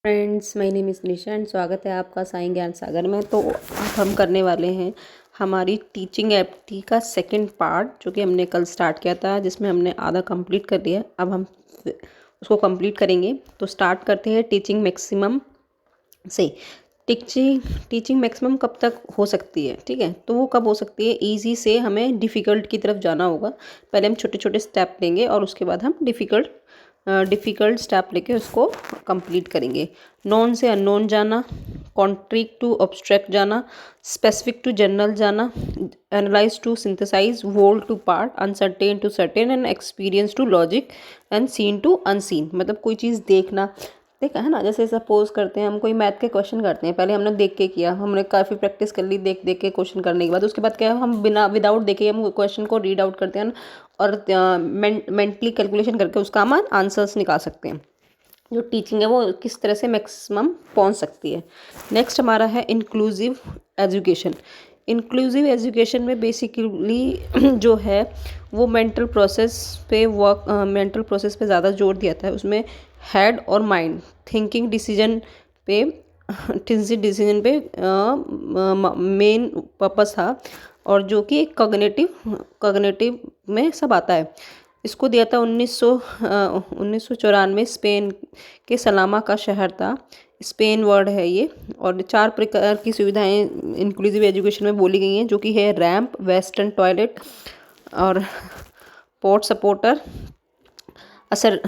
Friends, my name is Nisha and स्वागत है आपका साईं ज्ञान सागर में। तो आज हम करने वाले हैं हमारी टीचिंग एप्टी का सेकंड पार्ट, जो कि हमने कल स्टार्ट किया था, जिसमें हमने आधा कंप्लीट कर लिया। अब हम उसको कंप्लीट करेंगे। तो स्टार्ट करते हैं टीचिंग मैक्सिमम से। टीचिंग मैक्सिमम कब तक हो सकती है? ठीक है, तो वो कब हो सकती है? ईजी से हमें डिफ़िकल्ट की तरफ जाना होगा। पहले हम छोटे छोटे स्टेप लेंगे और उसके बाद हम डिफ़िकल्ट स्टेप लेके उसको कंप्लीट करेंगे। नॉन से अननोन जाना, कॉन्ट्रिक टू ऑब्स्ट्रैक्ट जाना, स्पेसिफिक टू जनरल जाना, analyse to synthesise, whole to part, uncertain to certain and experience to logic and seen to unseen. मतलब कोई चीज़ देखना, देखा है ना। जैसे सपोज करते हैं हम कोई मैथ के क्वेश्चन करते हैं, पहले हमने देख के किया, हमने काफ़ी प्रैक्टिस कर ली देख देख के क्वेश्चन करने के बाद। उसके बाद क्या है, हम विदाउट देखे हम क्वेश्चन को रीड आउट करते हैं और मेंटली कैलकुलेशन करके उसका हम आंसर्स निकाल सकते हैं। जो टीचिंग है वो किस तरह से मैक्सिमम पहुंच सकती है। नेक्स्ट हमारा है इंक्लूसिव एजुकेशन। इंक्लूसिव एजुकेशन में बेसिकली जो है वो मेंटल प्रोसेस पे ज़्यादा जोर दिया था। उसमें हेड और माइंड थिंकिंग डिसीजन पे मेन पर्पस था, और जो कि कॉग्निटिव में सब आता है। इसको दिया था 1994। स्पेन के सलामा का शहर था, स्पेन वर्ड है ये। और 4 प्रकार की सुविधाएं इंक्लूसिव एजुकेशन में बोली गई हैं, जो कि है रैंप, वेस्टर्न टॉयलेट और पोर्ट सपोर्टर, असर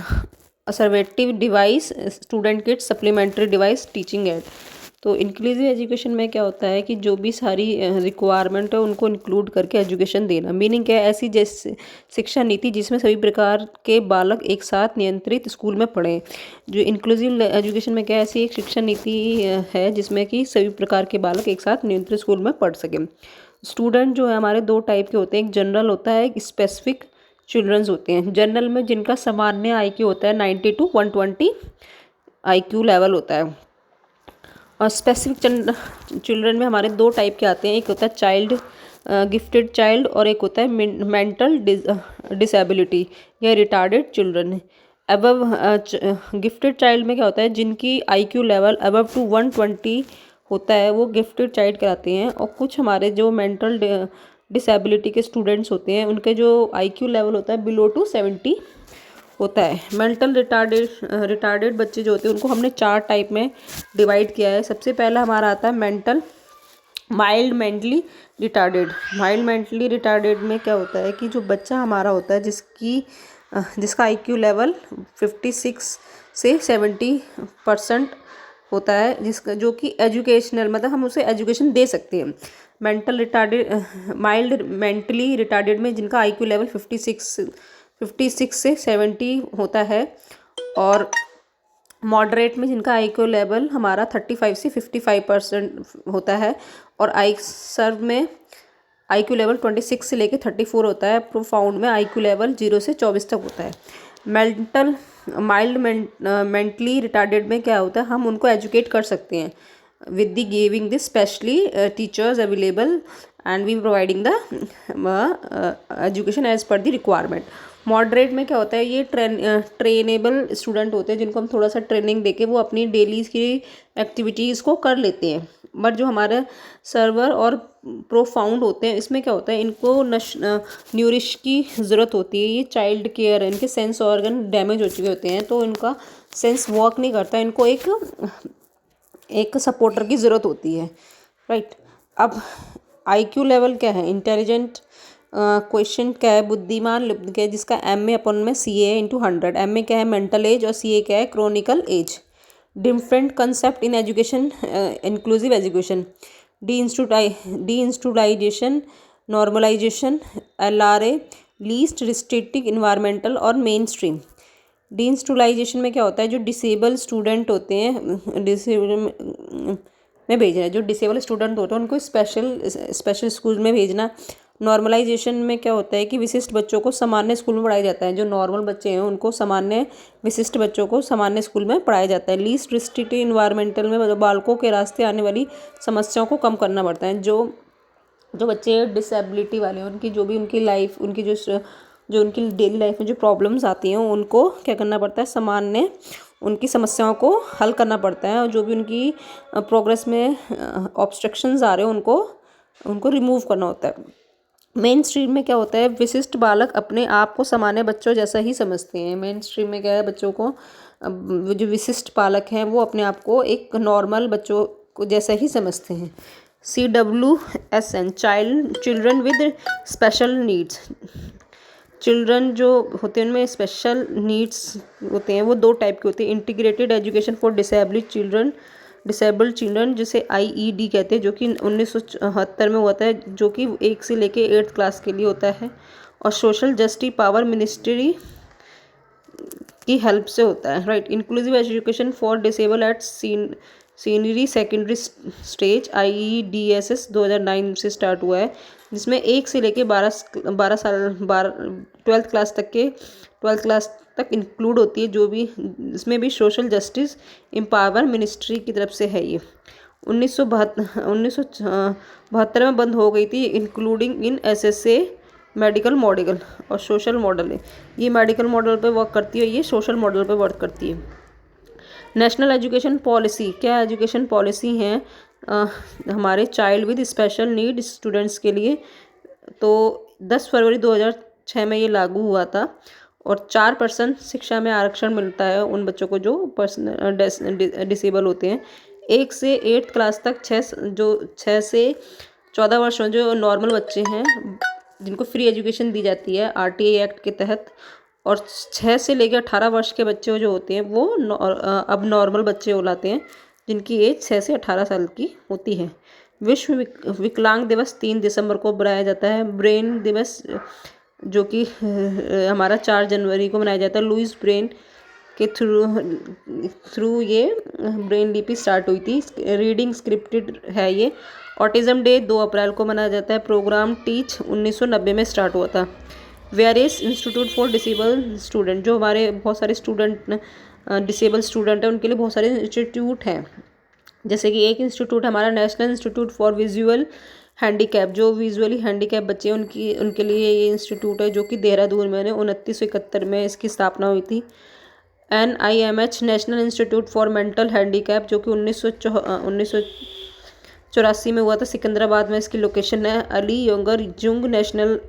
assistive device, student kit, supplementary device, teaching aid. तो इंक्लूसिव एजुकेशन में क्या होता है कि जो भी सारी रिक्वायरमेंट है उनको इंक्लूड करके एजुकेशन देना। मीनिंग क्या है? ऐसी जैसे शिक्षा नीति जिसमें सभी प्रकार के बालक एक साथ नियंत्रित स्कूल में पढ़ें। जो इंक्लूसिव एजुकेशन में क्या है, ऐसी एक शिक्षा नीति है जिसमें कि सभी प्रकार के बालक एक साथ नियंत्रित स्कूल में पढ़ सकें। स्टूडेंट जो है हमारे 2 टाइप के होते हैं, एक जनरल होता है, एक स्पेसिफिक चिल्ड्रंस होते हैं। जनरल में जिनका सामान्य आईक्यू होता है 90 to 120 आईक्यू लेवल होता है। और स्पेसिफिक चिल्ड्रन में हमारे 2 टाइप के आते हैं, एक होता है चाइल्ड गिफ्टेड चाइल्ड और एक होता है मेंटल डिसेबिलिटी या retarded children. Above gifted child में क्या होता है, जिनकी आईक्यू लेवल अबव टू 120 होता है वो गिफ्टेड चाइल्ड कहलाते हैं। और कुछ हमारे जो मेंटल डिसेबिलिटी के स्टूडेंट्स होते हैं उनके जो आईक्यू लेवल होता है बिलो टू 70 होता है। मेंटल रिटार्डेड बच्चे जो होते हैं उनको हमने 4 टाइप में डिवाइड किया है। सबसे पहला हमारा आता है माइल्ड मेंटली रिटार्डेड में क्या होता है कि जो बच्चा हमारा होता है जिसका आईक्यू लेवल 56 से 70% होता है, जिसका जो कि एजुकेशनल, मतलब हम उसे एजुकेशन दे सकते हैं। माइल्ड मेंटली रिटार्डेड में जिनका आईक्यू लेवल 56 से 70 होता है, और मॉडरेट में जिनका आईक्यू लेवल हमारा 35 से 55% होता है, और सर्व में आईक्यू लेवल 26 से लेकर 34 होता है। प्रोफाउंड में आईक्यू लेवल 0 से 24 तक होता है। माइल्ड मेंटली रिटार्डेड में क्या होता है, हम उनको एजुकेट कर सकते हैं with the giving this specially teachers available and we providing the education as per the requirement. Moderate में क्या होता है, ये ट्रेनेबल स्टूडेंट होते हैं जिनको हम थोड़ा सा ट्रेनिंग देके वो अपनी डेली की एक्टिविटीज़ को कर लेते हैं। बट जो हमारे सर्वर और प्रोफाउंड होते हैं, इसमें क्या होता है, इनको न्यूरिश की ज़रूरत होती है। ये चाइल्ड केयर है, इनके सेंस ऑर्गन डैमेज हो चुके होते हैं तो इनका सेंस वर्क नहीं करता, इनको एक सपोर्टर की ज़रूरत होती है, राइट। अब आईक्यू लेवल क्या है, इंटेलिजेंट क्वेश्चन क्या है, बुद्धिमान क्या है, जिसका MA/में CA × 100। MA क्या है, मेंटल एज, और CA क्या है, chronicle age. Different concept in education, inclusive education, deinstitutionalisation, normalisation, LRA, least restrictive, environmental और मेन स्ट्रीम। डीइंस्टूलाइजेशन में क्या होता है, जो डिसेबल स्टूडेंट होते हैं जो डिसेबल स्टूडेंट होते हैं उनको स्पेशल स्कूल में भेजना। नॉर्मलाइजेशन में क्या होता है कि विशिष्ट बच्चों को सामान्य स्कूल में पढ़ाया जाता है। जो नॉर्मल बच्चे हैं उनको विशिष्ट बच्चों को सामान्य स्कूल में पढ़ाया जाता है। लीस्ट रिस्ट्रिक्टिव इन्वायरमेंटल में बालकों के रास्ते आने वाली समस्याओं को कम करना पड़ता है। जो बच्चे डिसेबिलिटी वाले हैं उनकी जो भी उनकी लाइफ उनकी जो उनकी डेली लाइफ में जो प्रॉब्लम्स आती हैं उनको क्या करना पड़ता है, सामान्य उनकी समस्याओं को हल करना पड़ता है और जो भी उनकी प्रोग्रेस में ऑब्स्ट्रक्शंस आ रहे हैं उनको रिमूव करना होता है। मेन स्ट्रीम में क्या होता है, विशिष्ट बालक अपने आप को सामान्य बच्चों जैसा ही समझते हैं। मेन स्ट्रीम में क्या है, बच्चों को जो विशिष्ट बालक हैं वो अपने आप को एक नॉर्मल बच्चों को जैसा ही समझते हैं। CWSN children with special needs. Children जो होते हैं उनमें स्पेशल नीड्स होते हैं, वो 2 टाइप के होते हैं। Integrated education for disabled children जिसे IED कहते हैं, जो कि 1974 में हुआ था, जो कि 1 से लेके 8th क्लास के लिए होता है और सोशल जस्टिस पावर मिनिस्ट्री की हेल्प से होता है, right. Inclusive education for disable at senior secondary stage IEDSS 2009 से स्टार्ट हुआ है, जिसमें 1 से लेके 12th क्लास तक इंक्लूड होती है, जो भी इसमें भी सोशल जस्टिस एम्पावर मिनिस्ट्री की तरफ से है। ये 1972 में बंद हो गई थी, including in SSA medical model और सोशल मॉडल है। ये मेडिकल मॉडल पे वर्क करती है, ये सोशल मॉडल पे वर्क करती है। नेशनल एजुकेशन पॉलिसी, क्या एजुकेशन पॉलिसी हैं हमारे child with special need students के लिए, तो 10 फरवरी 2006 में ये लागू हुआ था और 4% शिक्षा में आरक्षण मिलता है उन बच्चों को जो डिसेबल होते हैं। 1 से 8th क्लास तक 6 से 14 वर्ष में जो नॉर्मल बच्चे हैं जिनको फ्री एजुकेशन दी जाती है RTI एक्ट के तहत, और 6 से लेकर 18 वर्ष के बच्चे जो होते हैं वो अब नॉर्मल बच्चे कहलाते हैं, जिनकी एज 6 से 18 साल की होती है। विश्व विकलांग दिवस 3 दिसंबर को मनाया जाता है। ब्रेन दिवस जो कि हमारा 4 जनवरी को मनाया जाता है। लुइस ब्रेन के थ्रू ये ब्रेन लिपि स्टार्ट हुई थी। रीडिंग स्क्रिप्टेड है ये। ऑटिज्म डे 2 अप्रैल को मनाया जाता है। प्रोग्राम टीच 1990 में स्टार्ट हुआ था। Various institute for disable student, जो हमारे बहुत सारे स्टूडेंट डिसेबल स्टूडेंट हैं उनके लिए बहुत सारे इंस्टीट्यूट हैं, जैसे कि एक इंस्टीट्यूट हमारा national institute for visual handicap, जो विजुअली हैंडीकैप बच्चे उनके लिए ये इंस्टीट्यूट है, जो कि देहरादून में 1971 में इसकी स्थापना हुई थी। NIMH national institute for mental handicap, जो कि 1984 में हुआ था, सिकंदराबाद में इसकी लोकेशन है। अली यंगर जुंग नेशनल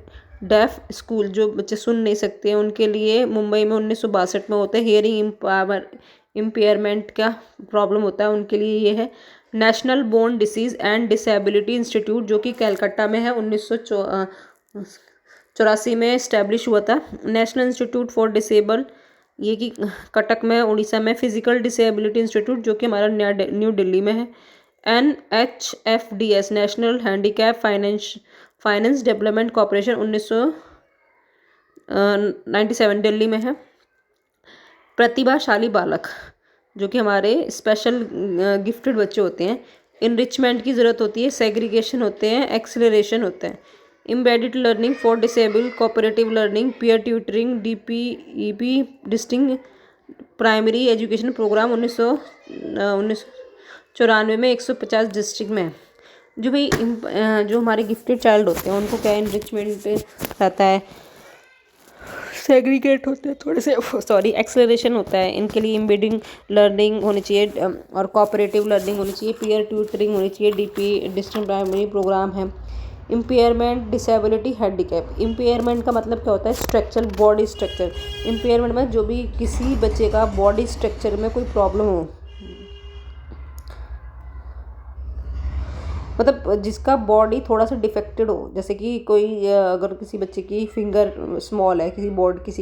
डेफ स्कूल, जो बच्चे सुन नहीं सकते हैं उनके लिए, मुंबई में 1962 में होता है। हियरिंग इम्पेयरमेंट का प्रॉब्लम होता है उनके लिए ये है। National bone disease and disability institute, जो कि कलकत्ता में है, 1984 में इस्टेब्लिश हुआ था। नेशनल इंस्टीट्यूट फॉर डिसेबल, ये कि कटक में उड़ीसा में। फिजिकल डिसेबिलिटी इंस्टीट्यूट, जो कि हमारा न्यू दिल्ली में है। NHFDS national handicap finance development corporation 1997 Delhi में है। प्रतिभाशाली बालक, जो कि हमारे स्पेशल गिफ्टेड बच्चे होते हैं, इनरिचमेंट की ज़रूरत होती है, सेग्रीगेशन होते हैं, एक्सेलरेशन होता है। Embedded learning for disable, cooperative learning, peer tutoring, DPEP distinct primary education programme 1994 में 150 डिस्ट्रिक्ट में है। जो भाई जो हमारे गिफ्टेड चाइल्ड होते हैं उनको क्या इनरिचमेंट रहता है, सेग्रीगेट होते हैं थोड़े से, एक्सेलरेशन होता है। इनके लिए एम्बेडिंग लर्निंग होनी चाहिए और कोऑपरेटिव लर्निंग होनी चाहिए, पीयर ट्यूटरिंग होनी चाहिए, DP डिस्टिंक्ट प्राइमरी प्रोग्राम है। इम्पेयरमेंट डिसेबिलिटी हैंडीकैप, इम्पेयरमेंट का मतलब क्या होता है, स्ट्रक्चर, बॉडी स्ट्रक्चर। इम्पेयरमेंट में जो भी किसी बच्चे का बॉडी स्ट्रक्चर में कोई प्रॉब्लम हो, मतलब जिसका बॉडी थोड़ा सा डिफेक्टेड हो, जैसे कि कोई अगर किसी बच्चे की फिंगर स्मॉल है, किसी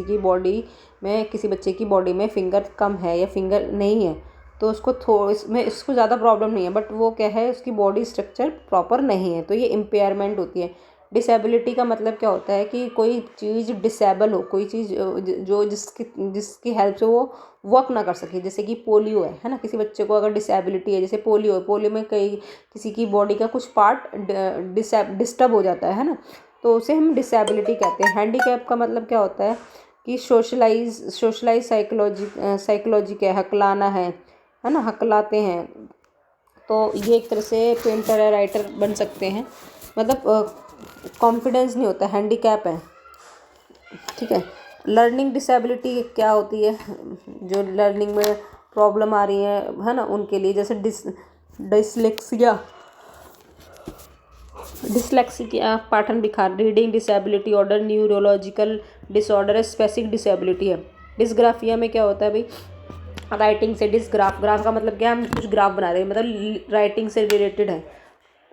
की बॉडी में, किसी बच्चे की बॉडी में फिंगर कम है या फिंगर नहीं है, तो उसको इसको ज़्यादा प्रॉब्लम नहीं है, बट वो क्या है, उसकी बॉडी स्ट्रक्चर प्रॉपर नहीं है, तो ये इम्पेयरमेंट होती है। डिसेबिलिटी का मतलब क्या होता है कि कोई चीज़ डिसेबल हो, कोई चीज़ जो जिसकी हेल्प से वो वर्क ना कर सके, जैसे कि पोलियो है ना, किसी बच्चे को अगर डिसेबिलिटी है, जैसे पोलियो में किसी की बॉडी का कुछ पार्ट डिस्टर्ब हो जाता है ना, तो उसे हम डिसेबिलिटी कहते हैं। हैंडीकैप का मतलब क्या होता है कि सोशलाइज साइकोलॉजी क्या है, हकलाना है ना, हकलाते हैं, तो ये एक तरह से पेंटर या राइटर बन सकते हैं, मतलब कॉन्फिडेंस नहीं होता, हैंडीकैप है, ठीक है। लर्निंग डिसेबिलिटी क्या होती है, जो लर्निंग में प्रॉब्लम आ रही है ना, उनके लिए, जैसे डिसलेक्सिया डिसलेक्सिया पाठन विकार, reading disability order, neurological disorder, specific disability है। डिसग्राफिया में क्या होता है भाई, राइटिंग से डिसग्राफ, ग्राफ का मतलब क्या है, हम कुछ ग्राफ बना रहे हैं, मतलब राइटिंग से रिलेटेड है,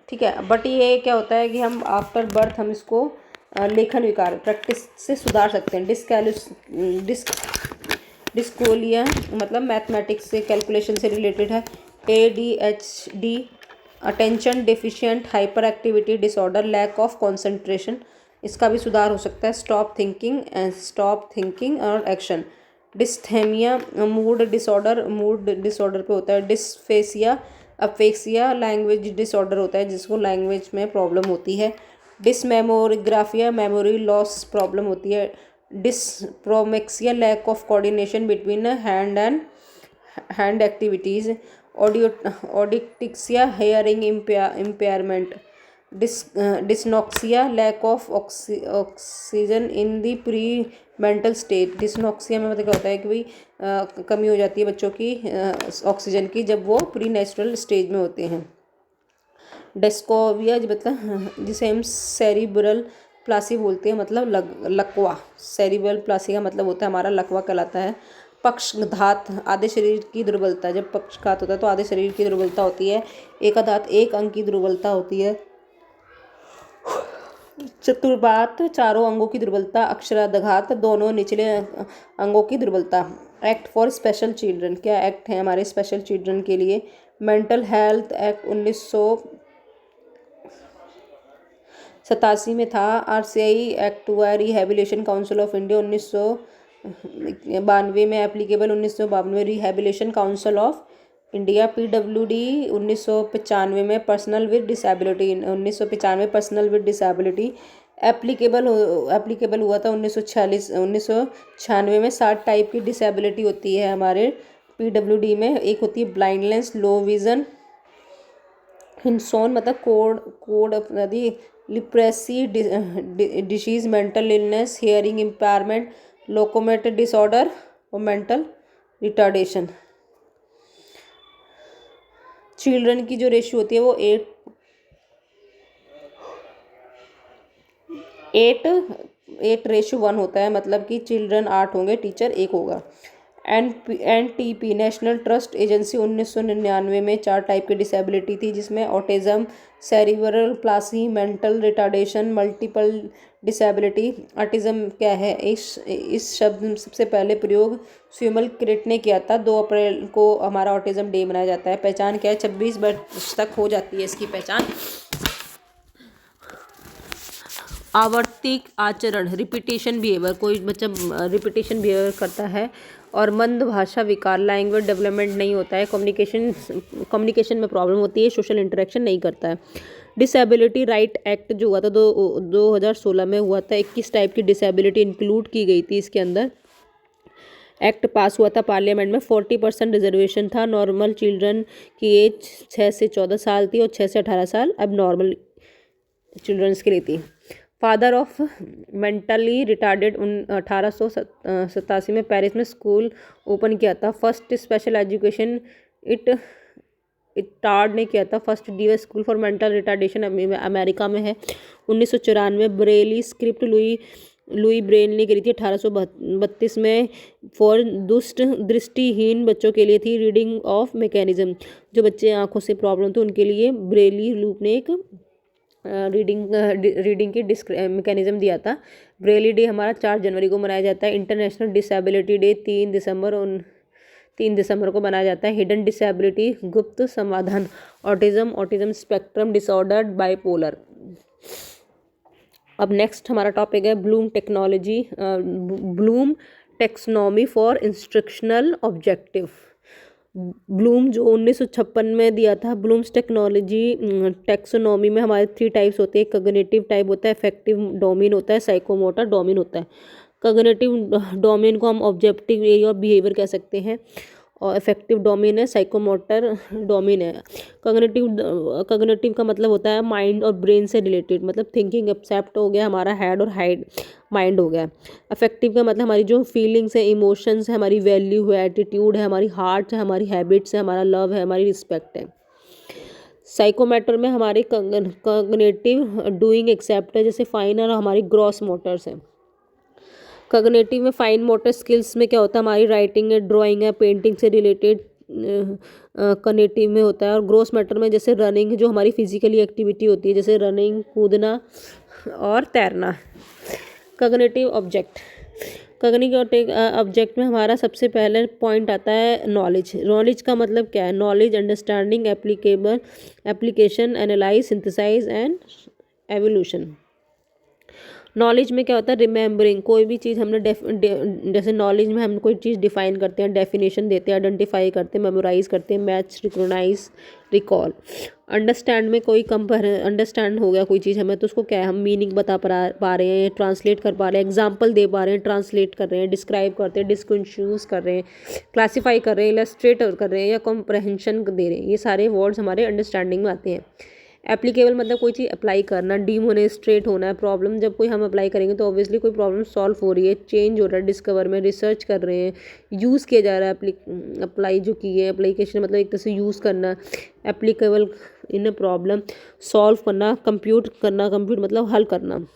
ठीक है। बट ये क्या होता है कि हम आफ्टर बर्थ हम इसको लेखन विकार प्रैक्टिस से सुधार सकते हैं। डिस्कोलिया मतलब मैथमेटिक्स से, कैलकुलेशन से रिलेटेड है। ADHD attention deficient hyper activity disorder, lack of concentration, इसका भी सुधार हो सकता है। स्टॉप थिंकिंग और एक्शन। डिस्थेमिया मूड डिसऑर्डर पे होता है। डिस्फेसिया अफेक्सिया लैंग्वेज डिसऑर्डर होता है, जिसको लैंग्वेज में प्रॉब्लम होती है। डिसमेमोरिग्राफिया मेमोरी लॉस प्रॉब्लम होती है। Dyspraxia lack of coordination between hand activities. ऑडिटिक्सिया hearing impairment. Dysnoxia lack of oxygen in the pre mental state. Dysnoxia में मतलब क्या होता है कि भाई कमी हो जाती है बच्चों की ऑक्सीजन की जब वो प्री नेचुरल स्टेज में होते हैं। डेस्कोविया मतलब जिसे हम सेरिब्रल प्लासी बोलते हैं, मतलब लकवा। सेरिब्रल प्लासी का मतलब होता है हमारा लकवा कहलाता है। पक्षघात आधे शरीर की दुर्बलता, जब पक्षघात होता है तो आधे शरीर की दुर्बलता होती है। एकाघात एक अंग की दुर्बलता होती है। चतुर्बात चारों अंगों की दुर्बलता। अक्षराघात दोनों निचले अंगों की दुर्बलता। एक्ट फॉर स्पेशल चिल्ड्रन, क्या एक्ट है हमारे स्पेशल चिल्ड्रन के लिए। मेंटल हेल्थ एक्ट 1987 में था। RCI एक्ट हुआ है। रिहेबिलिटेशन काउंसिल ऑफ इंडिया 1992 में applicable. 1992 rehabilitation council of India. PWD 1995 में personal with disability, 1995 personal with disability applicable हुआ था। 1996 में 60 टाइप की डिसेबिलिटी होती है हमारे PWD में। एक होती है ब्लाइंडनेस, लो विजन, हिंसोन मतलब कोड अपराधी, leprosy disease, mental illness, hearing impairment, locomotor disorder और मेंटल रिटार्डेशन। चिल्ड्रन की जो रेशियो होती है वो 8:1 होता है, मतलब कि चिल्ड्रन 8 होंगे, टीचर 1 होगा। NTP नेशनल ट्रस्ट एजेंसी 1999 में 4 टाइप की डिसेबिलिटी थी, जिसमें autism, cerebral Plassey, mental retardation, multiple disability. Autism क्या है, इस शब्द सबसे पहले प्रयोग स्यूमल क्रिट ने किया था। 2 अप्रैल को हमारा ऑटिज्म डे मनाया जाता है। पहचान क्या है, 26 वर्ष तक हो जाती है इसकी पहचान। आवर्ती आचरण रिपीटेशन बिहेवियर, कोई बच्चा रिपीटेशन बिहेवियर करता है। और मंद भाषा विकार, लैंग्वेज डेवलपमेंट नहीं होता है, कम्युनिकेशन में प्रॉब्लम होती है, सोशल इंटरेक्शन नहीं करता है। डिसेबिलिटी राइट एक्ट जो हुआ था 2016 में हुआ था, 21 टाइप की डिसेबिलिटी इंक्लूड की गई थी इसके अंदर। एक्ट पास हुआ था पार्लियामेंट में। 40% रिजर्वेशन था। नॉर्मल चिल्ड्रन की एज 6 से 14 साल थी और 6 से 18 साल अब नॉर्मल चिल्ड्रंस के लिए थी। फादर ऑफ मेंटली रिटार्डेड 1887 में पेरिस में स्कूल ओपन किया था। फर्स्ट स्पेशल एजुकेशन इटार्ड ने किया था। First डीवे school for mental retardation America में है। 1994 ब्रेली स्क्रिप्ट लुई ब्रेल ने करी थी। 1832 में फॉर दृष्टिहीन बच्चों के लिए थी। रीडिंग ऑफ मैकेनिज्म, जो बच्चे आंखों से प्रॉब्लम थे उनके लिए ब्रेली लूप ने एक रीडिंग की मैकेनिज्म दिया था। ब्रेली डे हमारा 4 जनवरी को मनाया जाता है। इंटरनेशनल डिसेबिलिटी डे 3 दिसंबर को मनाया जाता है। हिडन डिसेबिलिटी गुप्त समाधान, ऑटिज्म स्पेक्ट्रम डिसऑर्डर, बाइपोलर। अब नेक्स्ट हमारा टॉपिक है Bloom taxonomy for instructional objective. Bloom जो 1956 में दिया था। ब्लूम्स टेक्सोनॉमी में हमारे 3 टाइप्स होते हैं। कॉग्निटिव टाइप होता है, अफेक्टिव डोमेन होता है, साइकोमोटर डोमेन होता है। कॉग्निटिव डोमेन को हम ऑब्जेक्टिव एरिया ऑफ बिहेवियर कह सकते हैं। और अफेक्टिव डोमेन है, साइकोमोटर डोमेन है। कॉग्निटिव का मतलब होता है माइंड और ब्रेन से रिलेटेड, मतलब थिंकिंग एक्सेप्ट हो गया हमारा हेड और हाइड माइंड हो गया। अफेक्टिव का मतलब हमारी जो फीलिंग्स है, इमोशंस है, हमारी वैल्यू है, एटीट्यूड है, हमारी हार्ट है, हमारी हैबिट्स है, हमारा लव है, हमारी रिस्पेक्ट है। साइकोमोटर में हमारे कॉग्निटिव डूइंग एक्सेप्ट है, जैसे फाइन और हमारी ग्रॉस मोटर्स है। कॉग्निटिव में फाइन मोटर स्किल्स में क्या होता है, हमारी राइटिंग है, ड्राइंग है, पेंटिंग से रिलेटेड कॉग्निटिव में होता है। और ग्रोस मैटर में जैसे रनिंग, जो हमारी फिजिकली एक्टिविटी होती है, जैसे रनिंग, कूदना और तैरना। कॉग्निटिव ऑब्जेक्ट, कॉग्निटिव ऑब्जेक्ट में हमारा सबसे पहले पॉइंट आता है नॉलेज। नॉलेज का मतलब क्या है, knowledge, understanding, applicable, application, analyse, synthesise and evolution. Knowledge में क्या होता है, रिमेम्बरिंग, कोई भी चीज़ हमने जैसे नॉलेज में हम कोई चीज़ डिफाइन करते हैं, डेफिनेशन देते हैं, आइडेंटिफाई करते हैं, मेमोराइज करते हैं, मैच, रिकॉग्नाइज, रिकॉल। अंडरस्टैंड में कोई अंडरस्टैंड हो गया कोई चीज़ हमें, तो उसको क्या है, हम मीनिंग बता पा रहे हैं, ट्रांसलेट कर पा रहे हैं, एग्जाम्पल दे पा रहे हैं, ट्रांसलेट कर रहे हैं, डिस्क्राइब करते हैं, डिस्कंफ्यूज कर रहे हैं, क्लासीफाई कर रहे हैं, इलस्ट्रेट कर रहे हैं या कॉम्प्रहेंशन दे रहे हैं। ये सारे वर्ड्स हमारे अंडरस्टैंडिंग में आते हैं। एप्लीकेबल मतलब कोई चीज़ अप्लाई करना, डीमोनेस्ट्रेट होना है, प्रॉब्लम जब कोई हम अप्लाई करेंगे तो ऑब्वियसली कोई प्रॉब्लम सॉल्व हो रही है, चेंज हो रहा है, डिस्कवर में रिसर्च कर रहे हैं, यूज़ किया जा रहा है, अप्लाई जो की है, एप्लीकेशन मतलब एक तरह से यूज़ करना। एप्लीकेबल इन प्रॉब्लम, सॉल्व करना, कंप्यूट मतलब हल करना।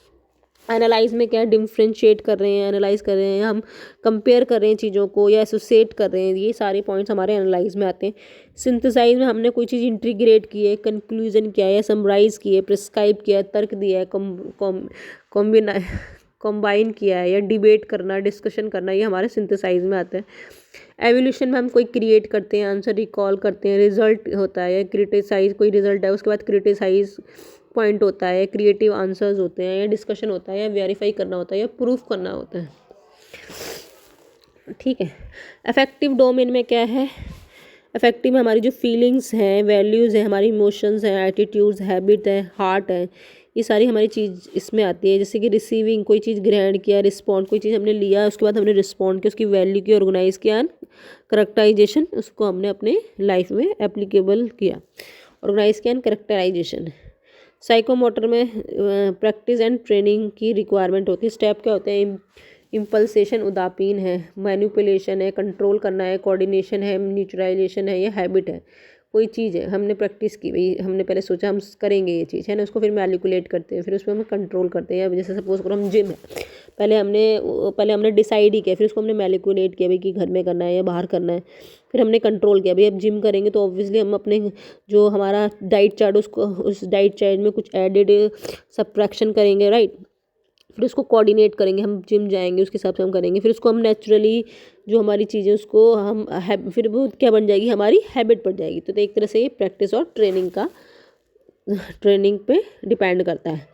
एनालाइज में क्या है, डिफ्रेंशिएट कर रहे हैं, एनालाइज कर रहे हैं, हम कंपेयर कर रहे हैं चीज़ों को या एसोसिएट कर रहे हैं, ये सारे पॉइंट्स हमारे एनालाइज में आते हैं। सिंथेसाइज में हमने कोई चीज़ इंटीग्रेट की है, कंक्लूजन किया है, समराइज किया है, प्रिस्क्राइब किया है, तर्क दिया है, कॉम्बाइन किया है या डिबेट करना, डिस्कशन करना, ये हमारे सिंथेसाइज में आता है। एवोल्यूशन में हम कोई क्रिएट करते हैं, आंसर रिकॉल करते हैं, रिजल्ट होता है, क्रिटिसाइज कोई रिजल्ट है, उसके बाद क्रिटिसाइज पॉइंट होता है, क्रिएटिव आंसर्स होते हैं, या डिस्कशन होता है, या वेरीफाई करना होता है, या प्रूफ करना होता है। ठीक है। अफेक्टिव डोमेन में क्या है, अफेक्टिव में हमारी जो फीलिंग्स हैं, वैल्यूज़ हैं, हमारी इमोशंस हैं, एटीट्यूड्स, हैबिट है, हार्ट है, ये सारी हमारी चीज़ इसमें आती है। जैसे कि रिसीविंग, कोई चीज़ ग्रहण किया, रिस्पॉन्ड, कोई चीज़ हमने लिया, उसके बाद हमने रिस्पॉन्ड किया, उसकी वैल्यू की ऑर्गेनाइज किया, करेक्टराइजेशन, उसको हमने अपने लाइफ में एप्लीकेबल किया, ऑर्गेनाइज किया, एंड करेक्टराइजेशन। साइकोमोटर में प्रैक्टिस एंड ट्रेनिंग की रिक्वायरमेंट होती है। स्टेप क्या होते हैं, इम्पल्सेशन उदासीन है, मैनिपुलेशन है, कंट्रोल करना है, कोऑर्डिनेशन है, न्यूट्रलाइजेशन है, या हैबिट है। कोई चीज़ है, हमने प्रैक्टिस की, भाई हमने पहले सोचा हम करेंगे ये चीज़ है ना, उसको फिर मैनिपुलेट करते हैं, फिर उसमें हम कंट्रोल करते हैं। जैसे सपोज करो हम जिम है, पहले हमने डिसाइड ही किया, फिर उसको हमने मैनिपुलेट किया भाई कि घर में करना है या बाहर करना है, फिर हमने कंट्रोल किया भाई अब जिम करेंगे तो ऑब्वियसली हम अपने जो हमारा डाइट चार्ट उसको उस डाइट चार्ट में कुछ एडेड सब्ट्रैक्शन करेंगे, राइट। फिर उसको कोऑर्डिनेट करेंगे, हम जिम जाएंगे उसके हिसाब से हम करेंगे, फिर उसको हम नेचुरली जो हमारी चीज़ें उसको हम फिर वो क्या बन जाएगी, हमारी हैबिट बन जाएगी। तो एक तरह से ये प्रैक्टिस और ट्रेनिंग पे डिपेंड करता है।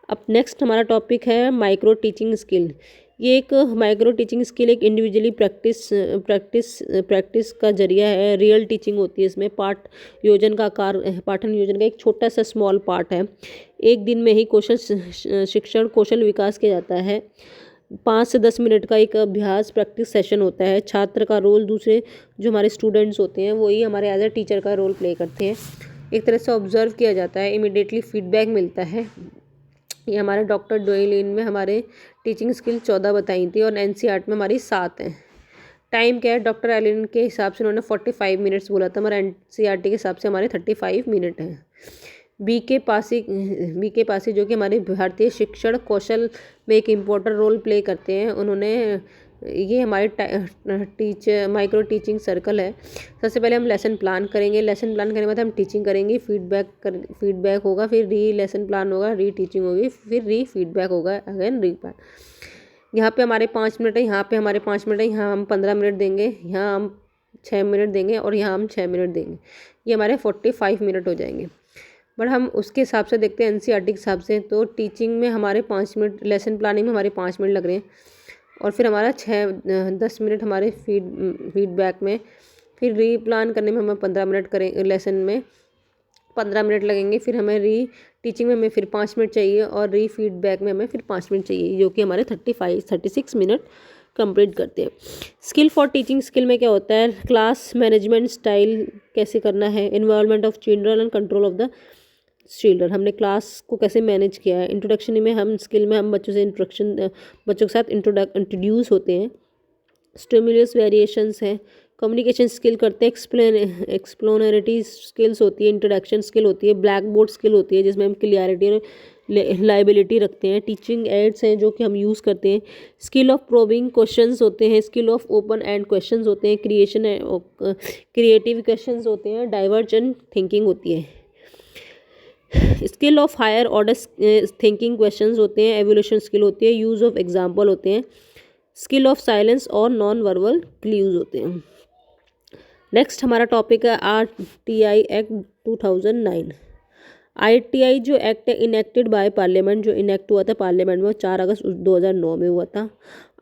अब नेक्स्ट हमारा टॉपिक है माइक्रो टीचिंग स्किल। ये एक माइक्रो टीचिंग स्किल एक इंडिविजुअली प्रैक्टिस का जरिया है। रियल टीचिंग होती है इसमें। पाठन योजन का एक छोटा सा स्मॉल पार्ट है। एक दिन में ही शिक्षण कौशल विकास किया जाता है। 5 से 10 मिनट का एक अभ्यास प्रैक्टिस सेशन होता है। छात्र का रोल, दूसरे जो हमारे स्टूडेंट्स होते हैं वही हमारे एज ए टीचर का रोल प्ले करते हैं। एक तरह से ऑब्जर्व किया जाता है, इमीडिएटली फीडबैक मिलता है। ये हमारे डॉक्टर डोइलिन में हमारे टीचिंग स्किल 14 बताई थी और एनसीईआरटी में हमारी 7 हैं। टाइम क्या है, डॉक्टर एलिन के हिसाब से उन्होंने 45 मिनट्स बोला था, हमारा एनसीईआरटी के हिसाब से हमारे 35 मिनट हैं। बी के पासी जो कि हमारे भारतीय शिक्षण कौशल में एक इम्पोर्टेंट रोल प्ले करते हैं। उन्होंने ये हमारे माइक्रो टीचिंग सर्कल है। सबसे पहले हम लेसन प्लान करेंगे। लेसन प्लान करने के बाद हम टीचिंग करेंगे। फीडबैक होगा, फिर री लेसन प्लान होगा, री टीचिंग होगी, फिर री फीडबैक होगा, अगेन री प्लान। यहाँ पे हमारे 5 मिनट है, यहाँ पे हमारे 5 मिनट है, यहाँ हम 15 मिनट देंगे, यहाँ हम 6 मिनट देंगे और यहाँ हम 6 मिनट देंगे। ये हमारे 45 मिनट हो जाएंगे। बट हम उसके हिसाब से देखते हैं एनसीईआरटी के हिसाब से, तो टीचिंग में हमारे 5 मिनट, लेसन प्लानिंग में हमारे 5 मिनट लग रहे हैं और फिर हमारा 10 मिनट हमारे फीडबैक में, फिर री प्लान करने में हमें 15 मिनट करें, लेसन में 15 मिनट लगेंगे, फिर हमें री टीचिंग में हमें फिर 5 मिनट चाहिए और री फीडबैक में हमें फिर 5 मिनट चाहिए, जो कि हमारे 36 मिनट कंप्लीट करते हैं। स्किल फॉर टीचिंग, स्किल में क्या होता है, क्लास मैनेजमेंट स्टाइल कैसे करना है, involvement of children and control of the children, हमने क्लास को कैसे मैनेज किया है। इंट्रोडक्शन में हम स्किल में हम बच्चों से बच्चों के साथ इंट्रोड्यूस होते हैं। स्टिमुलस वेरिएशंस हैं, कम्युनिकेशन स्किल करते हैं, एक्सप्लोनरिटी स्किल्स होती है, इंट्रोडक्शन स्किल होती है, ब्लैक बोर्ड स्किल होती है जिसमें हम क्लियरिटी और लाइबिलिटी रखते हैं, टीचिंग एड्स हैं जो कि हम यूज़ करते हैं, स्किल ऑफ प्रोबिंग क्वेश्चंस होते हैं, skill of open and questions होते हैं, क्रिएटिव क्वेश्चंस होते हैं, डाइवर्जेंट थिंकिंग होती है, skill of higher order thinking questions होते हैं, एवोल्यूशन स्किल होती है, यूज़ ऑफ एग्जाम्पल होते हैं, स्किल ऑफ साइलेंस और नॉन वर्बल क्लूज होते हैं। नेक्स्ट हमारा टॉपिक है RTI एक्ट 2009। RTI जो एक्ट है इनेक्टेड बाय पार्लियामेंट, जो इनेक्ट हुआ था पार्लियामेंट में 4 अगस्त 2009 में हुआ था।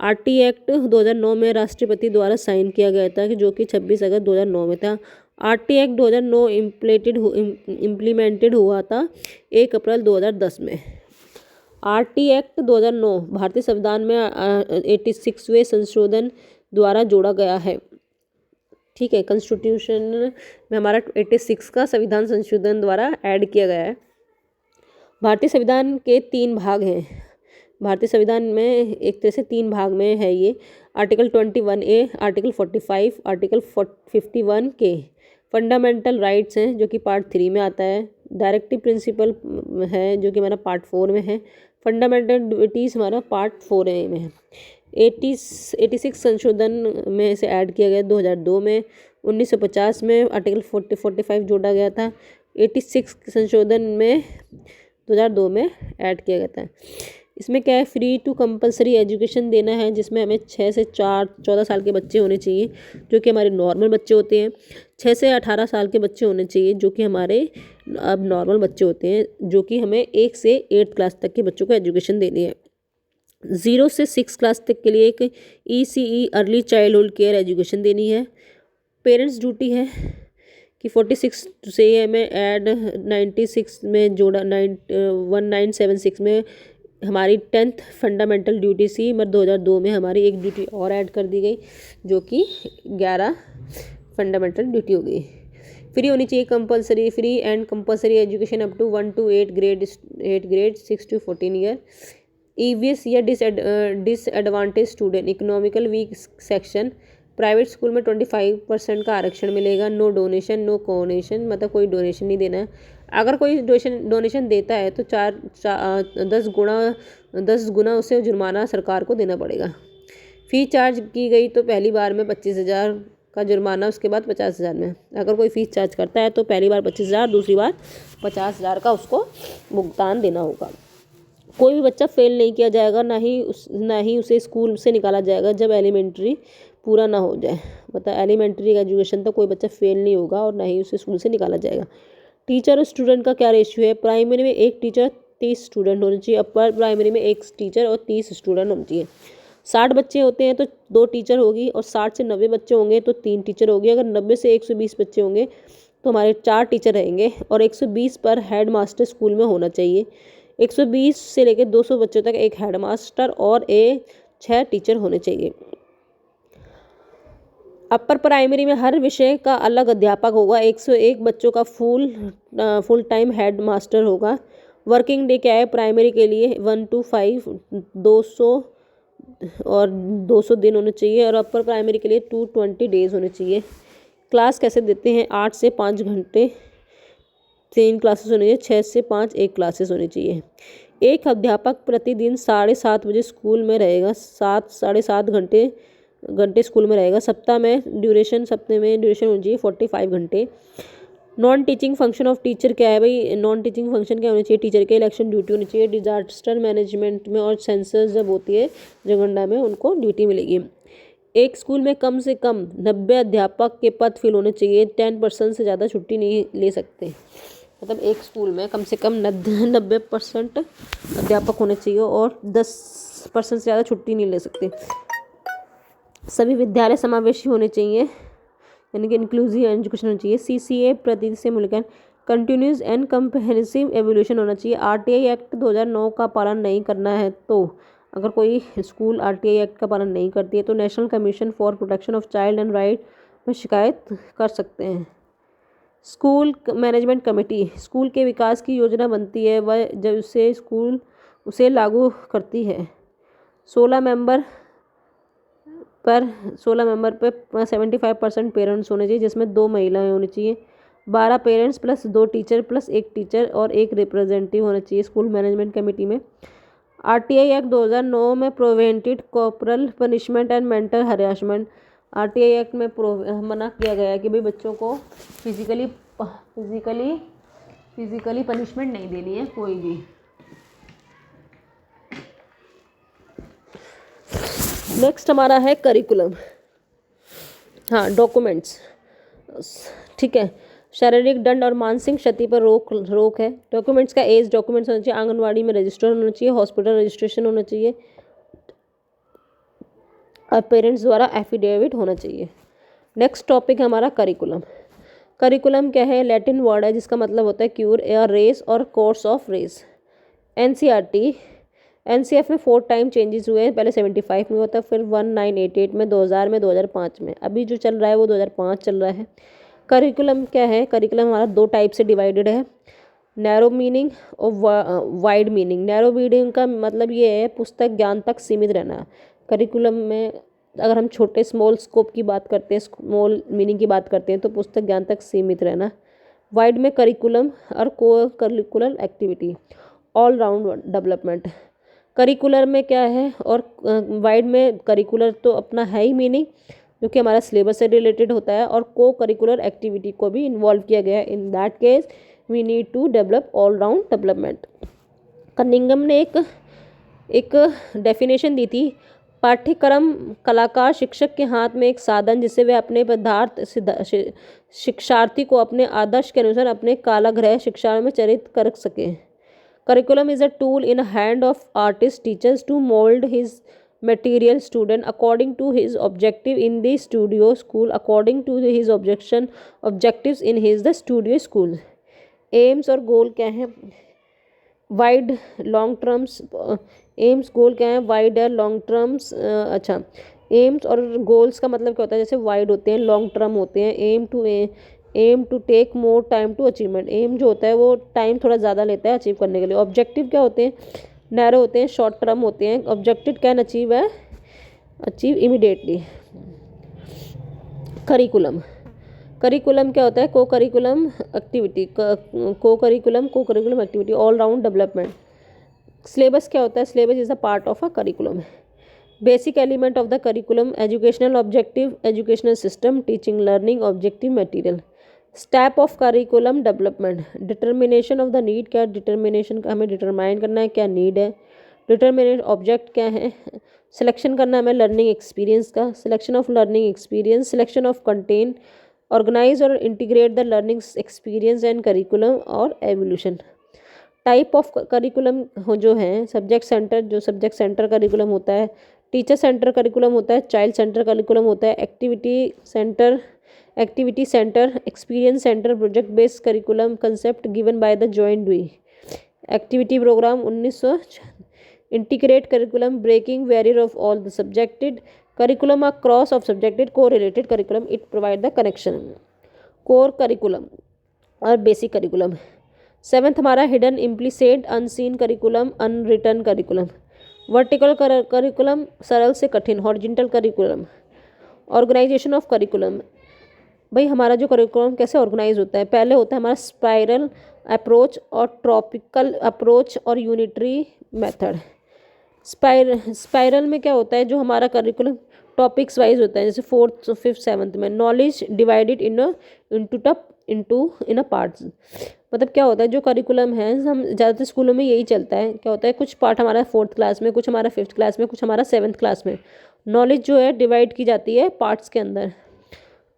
RTI एक्ट 2009 में राष्ट्रपति द्वारा साइन किया गया था कि जो कि 26 अगस्त 2009 में था। RTI एक्ट 2009 इम्प्लीमेंटेड हुआ था 1 अप्रैल 2010 में। RTI एक्ट 2009 भारतीय संविधान में 86वें संशोधन द्वारा जोड़ा गया है। ठीक है, कॉन्स्टिट्यूशन में हमारा 86 का संविधान संशोधन द्वारा ऐड किया गया है। भारतीय संविधान के 3 भाग हैं। भारतीय संविधान में एक तरह से 3 भाग में है ये। आर्टिकल 21A, आर्टिकल 45, आर्टिकल 51 के फंडामेंटल राइट्स हैं जो कि पार्ट 3 में आता है। डायरेक्टिव प्रिंसिपल है जो कि हमारा पार्ट 4 में है। फंडामेंटल ड्यूटीज़ हमारा पार्ट 4A में है। 86 संशोधन में से ऐड किया गया 2002 में। 1950 में आर्टिकल 45 जोड़ा गया था। 86 संशोधन में 2002 में ऐड किया गया था। इसमें क्या है, फ्री टू कंपलसरी एजुकेशन देना है जिसमें हमें 6 से 14 साल के बच्चे होने चाहिए जो कि हमारे नॉर्मल बच्चे होते हैं। 6 से 18 साल के बच्चे होने चाहिए जो कि हमारे अब नॉर्मल बच्चे होते हैं, जो कि हमें 1 से 8 क्लास तक के बच्चों को एजुकेशन देनी है। 0 से 6 क्लास तक के लिए एक ECE early childhood care education देनी है। पेरेंट्स ड्यूटी है कि 46 से हमें ऐड 96 में जोड़ा 1976 में हमारी 10th फंडामेंटल ड्यूटी सी, मगर 2002 में हमारी एक ड्यूटी और ऐड कर दी गई जो कि 11 फंडामेंटल ड्यूटी हो गई। फ्री होनी चाहिए compulsory, free and compulsory education up to 1 to 8 grade 6 to 14 year. EVS या disadvantage student, economical weak section, private school में 25% का आरक्षण मिलेगा। नो डोनेशन नो कोनेशन, मतलब कोई डोनेशन नहीं देना है। अगर कोई डोनेशन देता है तो 10 गुना उसे जुर्माना सरकार को देना पड़ेगा। फ़ीस चार्ज की गई तो पहली बार में 25,000 का जुर्माना, उसके बाद 50,000 में। अगर कोई फ़ीस चार्ज करता है तो पहली बार 25,000, दूसरी बार 50,000 का उसको भुगतान देना होगा। कोई भी बच्चा फेल नहीं किया जाएगा, ना ही उसे स्कूल से निकाला जाएगा जब एलिमेंट्री पूरा ना हो जाए। मतलब एलिमेंट्री एजुकेशन तक कोई बच्चा फेल नहीं होगा और ना ही उसे स्कूल से निकाला जाएगा। टीचर और स्टूडेंट का क्या रेशियो है, प्राइमरी में 1 टीचर 30 स्टूडेंट होने चाहिए, अपर प्राइमरी में 1 टीचर और 30 स्टूडेंट होने चाहिए। 60 बच्चे होते हैं तो 2 टीचर होगी, और 60 से 90 बच्चे होंगे तो 3 टीचर होगी। अगर 90 से 120 बच्चे होंगे तो हमारे 4 टीचर रहेंगे, और 120 पर हेड मास्टर स्कूल में होना चाहिए। 120 से लेकर 200 बच्चों तक एक हेड मास्टर और 6 टीचर होने चाहिए। अपर प्राइमरी में हर विषय का अलग अध्यापक होगा। 101 बच्चों का फुल टाइम हेड मास्टर होगा। वर्किंग डे क्या है प्राइमरी के लिए, 1 to 5 200 दिन होने चाहिए, और अपर प्राइमरी के लिए 220 डेज होने चाहिए। क्लास कैसे देते हैं, 8 से 5 घंटे 3 क्लासेस होनी चाहिए, 6 से 5 एक क्लासेस होनी चाहिए। एक अध्यापक प्रतिदिन 7:30 बजे स्कूल में रहेगा, 7.5 घंटे स्कूल में रहेगा। सप्ताह में ड्यूरेशन होनी चाहिए 45 घंटे। Non teaching function of teacher क्या है भाई, नॉन टीचिंग फंक्शन क्या होनी चाहिए, टीचर के इलेक्शन ड्यूटी होनी चाहिए। डिजास्टर मैनेजमेंट में और सेंसस जब होती है जनगणना में उनको ड्यूटी मिलेगी। एक स्कूल में कम से कम 90 अध्यापक के पद फिल होने चाहिए। 10% से ज़्यादा छुट्टी नहीं ले सकते। मतलब एक स्कूल में कम से कम 90% अध्यापक होने चाहिए और 10% से ज़्यादा छुट्टी नहीं ले सकते। सभी विद्यालय समावेशी होने चाहिए, यानी कि इंक्लूसिव एजुकेशन होना चाहिए। CCA प्रति से मूल्यांकन, कंटिन्यूस एंड कम्प्रहेंसिव एवोल्यूशन होना चाहिए। RTI एक्ट 2009 का पालन नहीं करना है तो अगर कोई स्कूल आरटीआई एक्ट का पालन नहीं करती है तो national commission for protection of child and right में शिकायत कर सकते हैं। स्कूल मैनेजमेंट कमेटी स्कूल के विकास की योजना बनती है, वह जब उसे स्कूल उसे लागू करती है। 16 मेंबर पर 75% पेरेंट्स होने चाहिए, जिसमें 2 महिलाएं होनी चाहिए। 12 parents plus 2 teacher plus 1 teacher और 1 रिप्रेजेंटेटिव होना चाहिए स्कूल मैनेजमेंट कमेटी में। आरटीआई एक्ट 2009 में prevented corporal punishment and mental harassment. RTI act में मना किया गया है कि भाई बच्चों को फिजिकली पनिशमेंट नहीं देनी है कोई भी। नेक्स्ट हमारा है करिकुलम। हाँ, डॉक्यूमेंट्स, ठीक है। शारीरिक दंड और मानसिक क्षति पर रोक है। डॉक्यूमेंट्स का एज डॉक्यूमेंट्स होना चाहिए, आंगनवाड़ी में रजिस्टर होना चाहिए, हॉस्पिटल रजिस्ट्रेशन होना चाहिए और पेरेंट्स द्वारा एफिडेविट होना चाहिए। नेक्स्ट टॉपिक है हमारा करिकुलम। करिकुलम क्या है? लैटिन वर्ड है जिसका मतलब होता है क्यूर या रेस और course of race. NCERT NCF में 4 टाइम चेंजेस हुए हैं। पहले 75 में होता है, फिर 1988 में, 2000 में, 2005 में। अभी जो चल रहा है वो 2005 चल रहा है। करिकुलम क्या है? करिकुलम हमारा 2 टाइप से डिवाइडेड है, नैरो मीनिंग और वाइड मीनिंग। नैरो मीनिंग का मतलब ये है पुस्तक ज्ञान तक सीमित रहना। करिकुलम में अगर हम छोटे स्मॉल स्कोप की बात करते हैं, स्मॉल मीनिंग की बात करते हैं, तो पुस्तक ज्ञान तक सीमित रहना। वाइड में करिकुलम और को curricular activity, all round development. Curricular में क्या है और वाइड में करिकुलर तो अपना है ही मीनिंग जो कि हमारा सिलेबस से रिलेटेड होता है, और को करिकुलर एक्टिविटी को भी इन्वॉल्व किया गया है। In that case we need to develop all round development. Cunningham ने एक डेफिनेशन दी थी, पाठ्यक्रम कलाकार शिक्षक के हाथ में एक साधन जिससे वे अपने पदार्थ शिक्षार्थी को अपने आदर्श के अनुसार अपने कारागृह शिक्षा में चरित कर सकें। Curriculum is a tool in a hand of artist teachers to mold his material student according to his objective in the studio school, according to his objectives in his the studio school. Aims और गोल क्या है? Wide long terms. AIIMS गोल क्या है? Wide है, long terms. अच्छा, AIIMS और goals का मतलब क्या होता है? जैसे वाइड होते हैं, लॉन्ग टर्म होते हैं। Aim to take more time to achievement. Aim जो होता है वो टाइम थोड़ा ज़्यादा लेता है अचीव करने के लिए। ऑब्जेक्टिव क्या होते हैं? नैरो होते हैं, शॉर्ट टर्म होते हैं। Objective can achieve immediately. Curriculum क्या होता है? को curriculum activity, all round development. Syllabus क्या होता है? Syllabus is a part of a curriculum. Basic element of the curriculum, educational objective, educational system, teaching learning, objective material. Step of curriculum development, determination of the need. क्या determination का हमें determine करना है, क्या need है। Determinate object क्या है? Selection करना है हमें लर्निंग एक्सपीरियंस का। Selection of learning experience, selection of content, organise और integrate the learning experience and curriculum और एवोल्यूशन। टाइप ऑफ करिकुलम जो है, सब्जेक्ट सेंटर करिकुलम होता है, टीचर सेंटर करिकुलम होता है, चाइल्ड सेंटर करिकुलम होता है, activity centre, experience centre, project based curriculum, concept given by the joint V, activity programme 1900, integrate curriculum, breaking barrier of all the subjected curriculum, cross of subjected को related curriculum, it provide the connection. Core curriculum और basic curriculum. 7th हमारा hidden, implicit, unseen curriculum, unwritten curriculum. Vertical curriculum, सरल से कठिन, horizontal curriculum. Organisation of curriculum, भाई हमारा जो curriculum कैसे ऑर्गेनाइज होता है? पहले होता है हमारा स्पाइरल अप्रोच और ट्रॉपिकल अप्रोच और यूनिटरी मेथड। स्पाइरल में क्या होता है? जो हमारा करिकुलम टॉपिक्स वाइज होता है, जैसे 4th, 5th, 7th में knowledge divided in a parts. मतलब क्या होता है? जो करिकुलम है, हम ज़्यादातर स्कूलों में यही चलता है। क्या होता है? कुछ पार्ट हमारा 4th क्लास में, कुछ हमारा 5th क्लास में, कुछ हमारा 7th क्लास में। नॉलेज जो है डिवाइड की जाती है पार्ट्स के अंदर।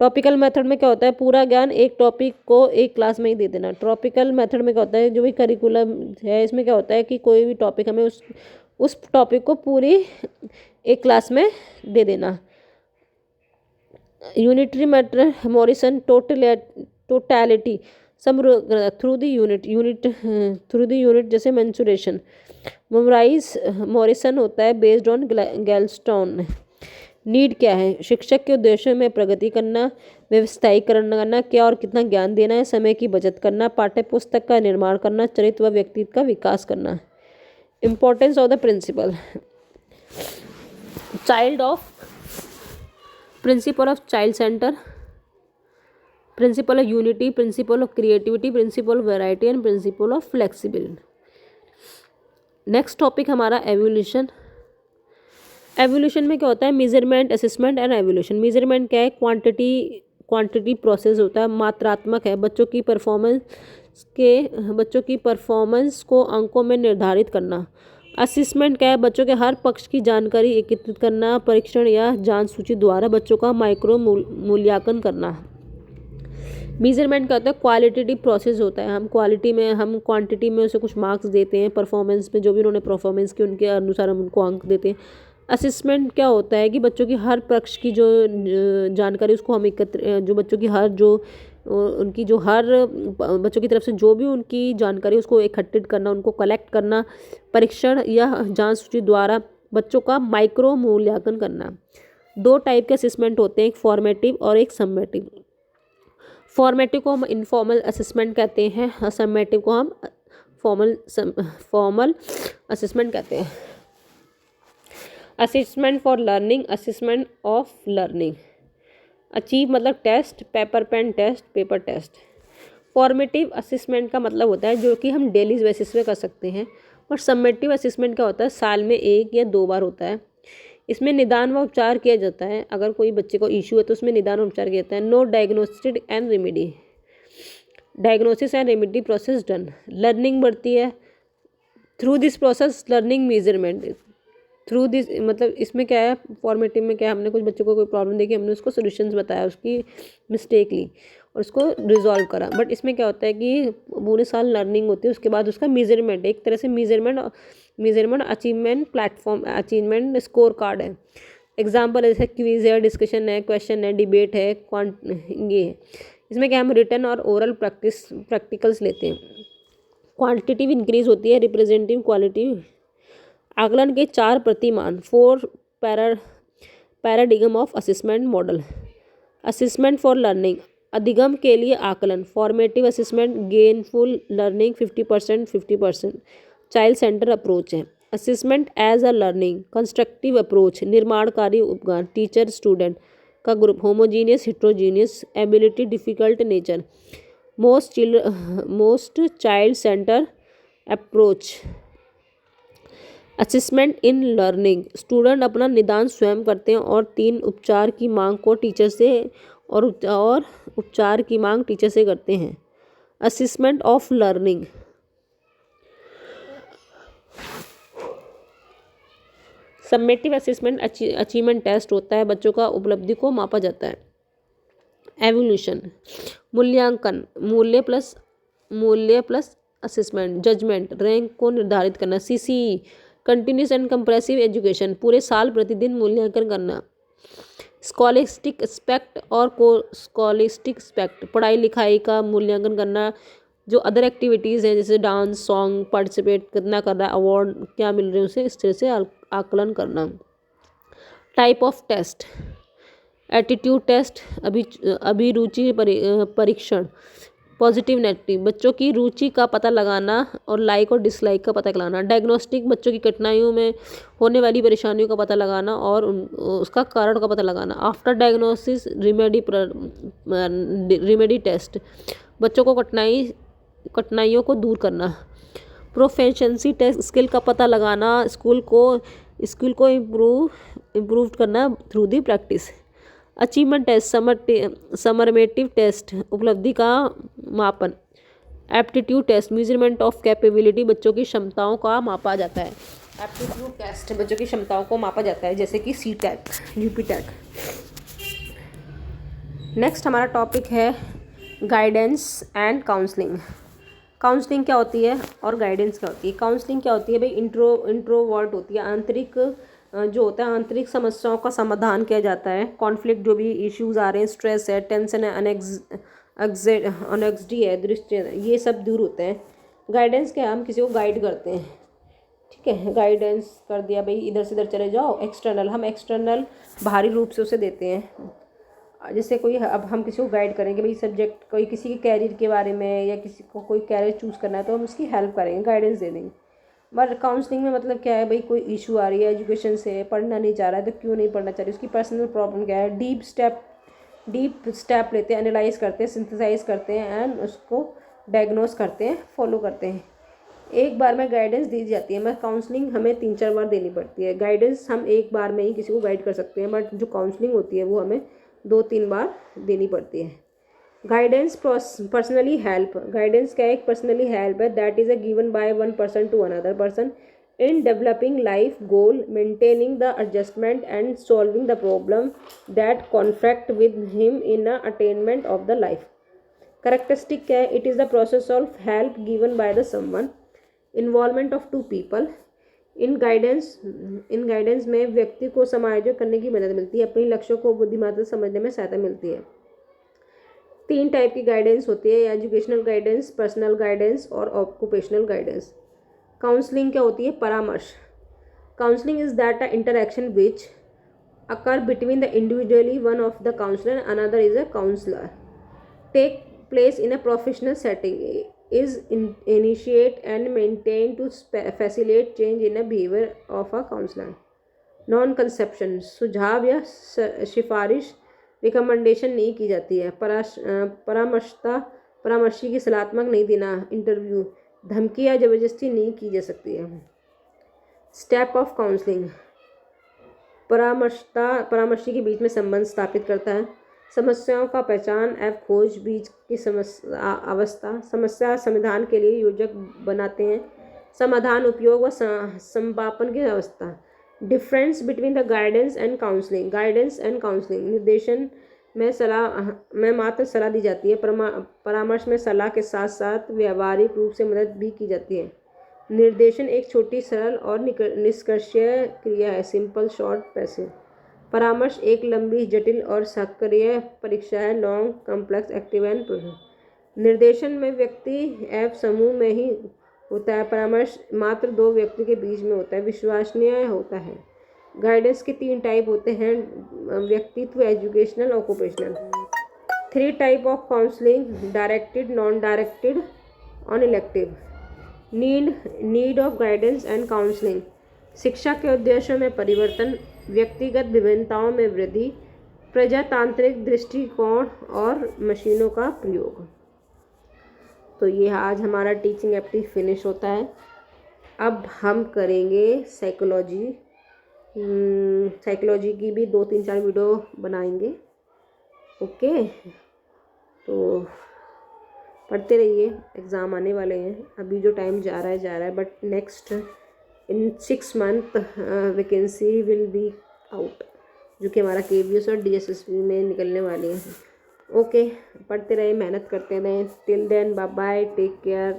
टॉपिकल मेथड में क्या होता है? पूरा ज्ञान एक टॉपिक को एक क्लास में ही दे देना। ट्रॉपिकल मेथड में क्या होता है? जो भी करिकुलम है इसमें क्या होता है कि कोई भी टॉपिक हमें उस टॉपिक को पूरी एक क्लास में दे देना। Unitary method, Morrison, totality, through the unit जैसे मेंसुरेशन। मॉरिसन होता है बेस्ड ऑन गैल्स्टोन। नीड क्या है? शिक्षक के उद्देश्यों में प्रगति करना, व्यवसायीकरण करना, क्या और कितना ज्ञान देना है, समय की बचत करना, पाठ्य पुस्तक का निर्माण करना, चरित्र व व्यक्तित्व का विकास करना। Importance of the principle. Principle of child centre, principle of unity, principle of creativity, principle of variety and principle of flexibility. Next topic हमारा एवोल्यूशन। एवोल्यूशन में क्या होता है? Measurement, assessment and evolution. Measurement क्या है? क्वांटिटी प्रोसेस होता है, मात्रात्मक है। बच्चों की परफॉर्मेंस को अंकों में निर्धारित करना। असेसमेंट क्या है? बच्चों के हर पक्ष की जानकारी एकत्रित करना, परीक्षण या जांच सूची द्वारा बच्चों का माइक्रो मूल्यांकन करना। मेजरमेंट क्या होता है? क्वालिटेटिव प्रोसेस होता है। हम क्वांटिटी में उसे कुछ मार्क्स देते हैं, परफॉर्मेंस में जो भी उन्होंने परफॉर्मेंस की उनके अनुसार हम उनको अंक देते हैं। असेसमेंट क्या होता है कि बच्चों की हर पक्ष की जो जानकारी उसको हम जो बच्चों की बच्चों की तरफ से जो भी उनकी जानकारी उसको एकत्रित करना, उनको कलेक्ट करना, परीक्षण या जांच सूची द्वारा बच्चों का माइक्रो मूल्यांकन करना। 2 टाइप के असेसमेंट होते हैं, एक फॉर्मेटिव और एक सम्मेटिव। फॉर्मेटिव को हम इनफॉर्मल असेसमेंट कहते हैं, सम्मेटिव को हम फॉर्मल असेसमेंट कहते हैं। Assessment for learning, assessment of learning. Achieve मतलब test, paper pen test, paper test. Formative assessment का मतलब होता है जो कि हम डेली बेसिस पे कर सकते हैं, और सम्मेटिव असेसमेंट क्या होता है? साल में 1 या 2 बार होता है। इसमें निदान व उपचार किया जाता है। अगर कोई बच्चे को इशू है तो उसमें निदान और उपचार किया जाता है। No diagnostic and remedy, diagnosis and remedy process done. Learning बढ़ती है through this process, learning measurement through this. मतलब इसमें क्या है? फॉर्मेटिव में क्या है? हमने कुछ बच्चों को कोई प्रॉब्लम देखी, हमने उसको सोल्यूशंस बताया, उसकी मिस्टेक ली और उसको रिजॉल्व करा। बट इसमें क्या होता है कि पूरे साल लर्निंग होती है, उसके बाद उसका मेजरमेंट, एक तरह से measurement achievement platform, achievement score card है। एग्जाम्पल जैसे क्विज है, डिस्कशन है, क्वेश्चन है, डिबेट है, ये है। इसमें क्या हम रिटर्न और ओरल प्रैक्टिकल्स लेते हैं। क्वांटिटिव इंक्रीज होती है, रिप्रेजेंटेटिव क्वालिटी। आकलन के 4 प्रतिमान, 4 paradigm of assessment model. Assessment for learning, अधिगम के लिए आकलन। Formative assessment, gainful learning 50%, 50%। Child centre approach है। Assessment as a learning, constructive approach, निर्माणकारी उपकरण, टीचर स्टूडेंट का ग्रुप, homogeneous heterogeneous, ability, difficult nature. Most child centre approach. Assessment in learning, student अपना निदान स्वयं करते हैं और 3 उपचार की मांग को टीचर से और उपचार की मांग टीचर से करते हैं। Assessment of learning, summative assessment achievement test होता है, बच्चों का उपलब्धि को मापा जाता है। एवोल्यूशन, मूल्यांकन, मूल्य प्लस असेसमेंट, जजमेंट, रैंक को निर्धारित करना। CCE, continuous and compressive education, पूरे साल प्रतिदिन मूल्यांकन करना। स्कॉलिस्टिक एस्पेक्ट और को स्कॉलिस्टिक एस्पेक्ट, पढ़ाई लिखाई का मूल्यांकन करना। जो अदर एक्टिविटीज़ हैं जैसे डांस, सॉन्ग, पार्टिसिपेट कितना कर रहा है, अवार्ड क्या मिल रहे हैं उसे, इस तरह से आकलन करना। Type of test, attitude test, अभिरुचि परीक्षण, पॉजिटिव नेगेटिव, बच्चों की रुचि का पता लगाना और लाइक और डिसलाइक का पता लगाना। डायग्नोस्टिक, बच्चों की कठिनाइयों में होने वाली परेशानियों का पता लगाना और उसका कारण का पता लगाना। आफ्टर डायग्नोसिस रिमेडी टेस्ट, बच्चों को कठिनाइयों को दूर करना। प्रोफिशिएंसी टेस्ट, स्किल का पता लगाना, स्किल को इम्प्रूव करना through the practice. Achievement test, summative test, उपलब्धि का मापन। Aptitude test, measurement of capability, बच्चों की क्षमताओं का मापा जाता है। एप्टीट्यूड टेस्ट, बच्चों की क्षमताओं को मापा जाता है, जैसे कि सीटेट, यूपीटेट। नेक्स्ट हमारा टॉपिक है गाइडेंस एंड काउंसलिंग। काउंसलिंग क्या होती है और गाइडेंस क्या होती है? काउंसलिंग क्या होती है भाई? इंट्रोवर्ट होती है, आंतरिक जो होता है, आंतरिक समस्याओं का समाधान किया जाता है। कॉन्फ्लिक्ट, जो भी इश्यूज आ रहे हैं, स्ट्रेस है, टेंशन है, ऑनेक्सिटी है, दृष्टि है, ये सब दूर होते हैं। गाइडेंस क्या, हम किसी को गाइड करते हैं, ठीक है, गाइडेंस कर दिया भाई इधर से इधर चले जाओ। एक्सटर्नल, हम एक्सटर्नल बाहरी रूप से उसे देते हैं। जैसे कोई, अब हम किसी को गाइड करेंगे भाई सब्जेक्ट, कोई किसी के कैरियर के बारे में या किसी को कोई कैरियर चूज़ करना है तो हम उसकी हेल्प करेंगे, गाइडेंस दे देंगे। बट काउंसलिंग में मतलब क्या है भाई, कोई इशू आ रही है एजुकेशन से, पढ़ना नहीं चाह रहा है तो क्यों नहीं पढ़ना चाह रही, उसकी पर्सनल प्रॉब्लम क्या है, डीप स्टेप लेते हैं, एनालाइज करते हैं, सिंथेसाइज करते हैं एंड उसको डायग्नोस करते हैं, फॉलो करते हैं। एक बार में गाइडेंस दी जाती है, मैं काउंसलिंग हमें 3-4 बार देनी पड़ती है। गाइडेंस हम एक बार में ही किसी को गाइड कर सकते हैं, बट जो काउंसलिंग होती है वो हमें 2-3 बार देनी पड़ती है। गाइडेंस पर्सनली हेल्प, गाइडेंस क्या है, एक पर्सनली हेल्प है that is a given by one person to another person in developing life goal, maintaining the adjustment and solving the problem that conflict with him in the attainment of the life. Characteristic क्या है, it is the process of help given by the someone, involvement of two people. In guidance में व्यक्ति को समायोजन करने की मदद मिलती है, अपने लक्ष्यों को बुद्धिमानी से समझने में सहायता मिलती है। 3 टाइप की गाइडेंस होती है, एजुकेशनल गाइडेंस, पर्सनल गाइडेंस और ऑक्यूपेशनल गाइडेंस। काउंसलिंग क्या होती है, परामर्श। Counselling is that a interaction which occur between the individually one of the counsellor another is a counsellor, take place in a professional setting, is initiate and maintain to facilitate change in a behaviour of a counsellor. Non conception, सुझाव या सिफारिश, recommendation नहीं की जाती है। परामर्शी की सलाहत्मक नहीं देना, इंटरव्यू, धमकी या ज़बरदस्ती नहीं की जा सकती है। स्टेप ऑफ काउंसलिंग, परामर्शी के बीच में संबंध स्थापित करता है, समस्याओं का पहचान एवं खोज, बीच की समस्या समाधान के लिए योजक बनाते हैं, समाधान उपयोग व समापन की अवस्था। Difference between the guidance and counselling, guidance and counselling, निर्देशन में मात्र सलाह दी जाती है, परामर्श में सलाह के साथ साथ व्यावहारिक रूप से मदद भी की जाती है। निर्देशन एक छोटी, सरल और निष्कर्षीय क्रिया है, सिंपल शॉर्ट पैसिव। परामर्श एक लंबी, जटिल और सक्रिय परीक्षा है, long complex active and process. निर्देशन में व्यक्ति एवं समूह में ही होता है, परामर्श मात्र 2 व्यक्ति के बीच में होता है, विश्वसनीय होता है। गाइडेंस के 3 टाइप होते हैं, व्यक्तित्व, educational, occupational. 3 type of counselling, directed, non directed, on elective. Need of guidance and counselling, शिक्षा के उद्देश्यों में परिवर्तन, व्यक्तिगत विभिन्नताओं में वृद्धि, प्रजातांत्रिक दृष्टिकोण और मशीनों का प्रयोग। तो ये आज हमारा टीचिंग एप्टी फिनिश होता है। अब हम करेंगे साइकोलॉजी की भी 2-3-4 वीडियो बनाएंगे। ओके, तो पढ़ते रहिए, एग्ज़ाम आने वाले हैं, अभी जो टाइम जा रहा है, but next in 6 month vacancy will be out, जो कि हमारा KVS और DSSB में निकलने वाली हैं। ओके, पढ़ते रहे, मेहनत करते रहें। Till then, bye bye, take care.